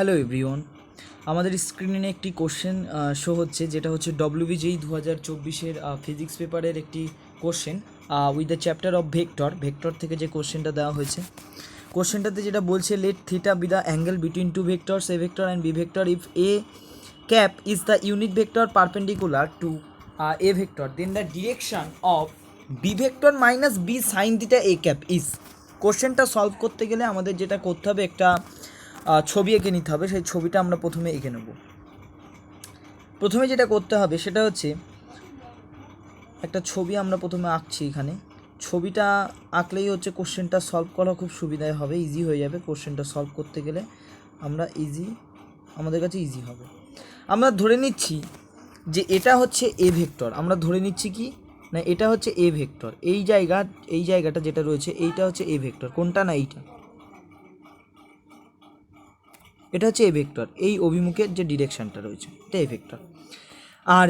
Hello everyone, আমাদের স্ক্রিনে একটি কোশ্চেন শো হচ্ছে, যেটা হচ্ছে WBJEE 2024-এর ফিজিক্স পেপারের একটি question with the chapter of vector থেকে যে কোশ্চেনটা দেওয়া হয়েছে। কোশ্চেনটাতে যেটা বলছে, let theta be the angle between two vectors a vector and b vector if a cap is the unit vector perpendicular to a vector, then the direction of b vector minus b sine theta a cap is. কোশ্চেনটা solve করতে গেলে আমাদের যেটা করতে হবে, একটা ছবি এঁকে নিতে হবে। সেই ছবিটা আমরা প্রথমে এঁকে নেব। প্রথমে যেটা করতে হবে সেটা হচ্ছে, একটা ছবি আমরা প্রথমে আঁকছি। এখানে ছবিটা আঁকলেই হচ্ছে কোশ্চেনটা সলভ করা খুব সুবিধায় হবে, ইজি হয়ে যাবে। কোশ্চেনটা সলভ করতে গেলে আমাদের কাছে ইজি হবে। আমরা ধরে নিচ্ছি যে এটা হচ্ছে এ ভেক্টর। আমরা ধরে নিচ্ছি কি না, এটা হচ্ছে এ ভেক্টর। এই জায়গাটা যেটা রয়েছে, এইটা হচ্ছে এ ভেক্টর। কোনটা না, এটা হচ্ছে এ ভেক্টর। এই অভিমুখের যে ডিরেকশানটা রয়েছে এটা এ ভেক্টর। আর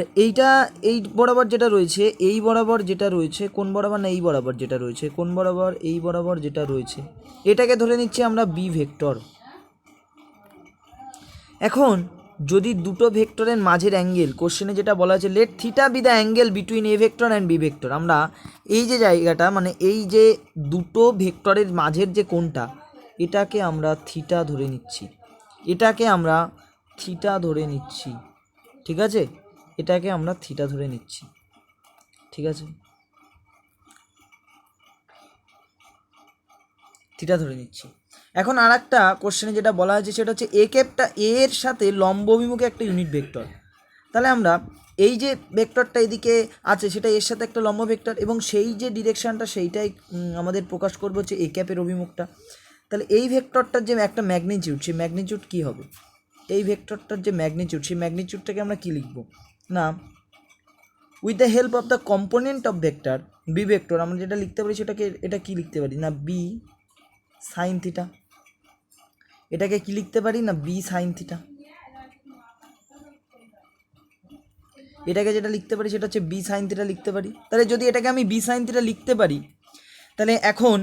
এই বরাবর যেটা রয়েছে, কোন বরাবর না, এই বরাবর যেটা রয়েছে, কোন বরাবর, এই বরাবর যেটা রয়েছে, এটাকে ধরে নিচ্ছি আমরা বি ভেক্টর। এখন যদি দুটো ভেক্টরের মাঝের অ্যাঙ্গেল, কোশ্চেনে যেটা বলা আছে, let theta be the angle between a vector and b vector, আমরা এই যে জায়গাটা, মানে এই যে দুটো ভেক্টরের মাঝের যে কোণটা, এটাকে আমরা থিটা ধরে নিচ্ছি। ঠিক আছে, এটাকে আমরা থিটা ধরে নিচ্ছি। ঠিক আছে, থিটা ধরে নিচ্ছি। এখন আর একটা কোশ্চেনে যেটা বলা হয়েছে, সেটা হচ্ছে এ ক্যাপটা এর সাথে লম্ব অভিমুখে একটা ইউনিট ভেক্টর। তাহলে আমরা এই যে ভেক্টরটা এদিকে আছে, সেটা এর সাথে একটা লম্ব ভেক্টর, এবং সেই যে ডিরেকশানটা সেইটাই আমাদের প্রকাশ করবে হচ্ছে এ ক্যাপের অভিমুখটা। তাহলে এই ভেক্টরটার যে একটা ম্যাগনিটিউড, সেই ম্যাগনিটিউড কী হবে? এই ভেক্টরটার যে ম্যাগনিটিউড, সেই ম্যাগনিটিউডটাকে আমরা কী লিখব না, with the help of the component of vector b vector, আমরা যেটা লিখতে পারি সেটাকে, এটা কি লিখতে পারি না, বি সাইন থিটা। এটাকে কি লিখতে পারি না, বি সাইন থিটা। এটাকে যেটা লিখতে পারি সেটা হচ্ছে বি সাইন থিটা লিখতে পারি। তাহলে যদি এটাকে আমি বি সাইন থিটা লিখতে পারি, তাহলে এখন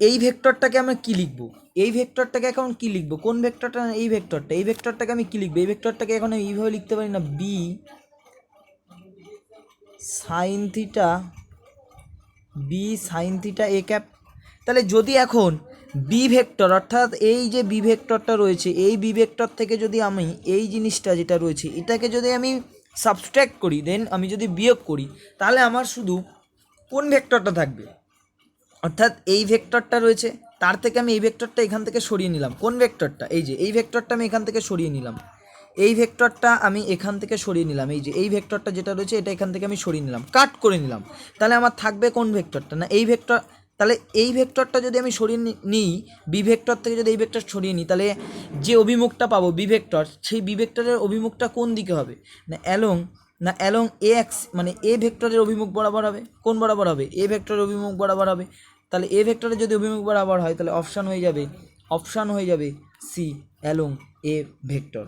এই ভেক্টরটাকে আমরা কি লিখব? এই ভেক্টরটাকে এখন কি লিখব? কোন ভেক্টরটা? এই ভেক্টরটাকে আমি কি লিখবো? এই ভেক্টরটাকে এখন আমি এইভাবে লিখতে পারি না, B sine theta a cap. তাহলে যদি এখন বি ভেক্টর, অর্থাৎ এই যে বি ভেক্টরটা রয়েছে, এই বি ভেক্টর থেকে যদি আমি এই জিনিসটা যেটা রয়েছে, এটাকে যদি আমি সাবস্ট্রাক্ট করি, দেন আমি যদি বিয়োগ করি, তাহলে আমার শুধু কোন ভেক্টরটা থাকবে? অর্থাৎ এই ভেক্টরটা রয়েছে, তার থেকে আমি এই ভেক্টরটা এখান থেকে সরিয়ে নিলাম। কোন ভেক্টরটা? এই যে এই ভেক্টরটা আমি এখান থেকে সরিয়ে নিলাম। এই ভেক্টরটা আমি এখান থেকে সরিয়ে নিলাম। এই যে এই ভেক্টরটা যেটা রয়েছে, এটা এখান থেকে আমি সরিয়ে নিলাম, কাট করে নিলাম। তাহলে আমার থাকবে কোন ভেক্টরটা না, এই ভেক্টর। তাহলে এই ভেক্টরটা যদি আমি সরিয়ে নিই, বি ভেক্টর থেকে যদি এই ভেক্টর সরিয়ে নিই, তাহলে যে অভিমুখটা পাবো বি ভেক্টর, সেই বি ভেক্টরের অভিমুখটা কোন দিকে হবে না, অ্যালং এ এক্স, মানে এ ভেক্টরের অভিমুখ বরাবর হবে। কোন বরাবর হবে? এ ভেক্টরের অভিমুখ বরাবর হবে। তাহলে এ ভেক্টরের যদি অভিমুখ বরাবর হয়, তাহলে অপশান হয়ে যাবে সি অ্যালং এ ভেক্টর।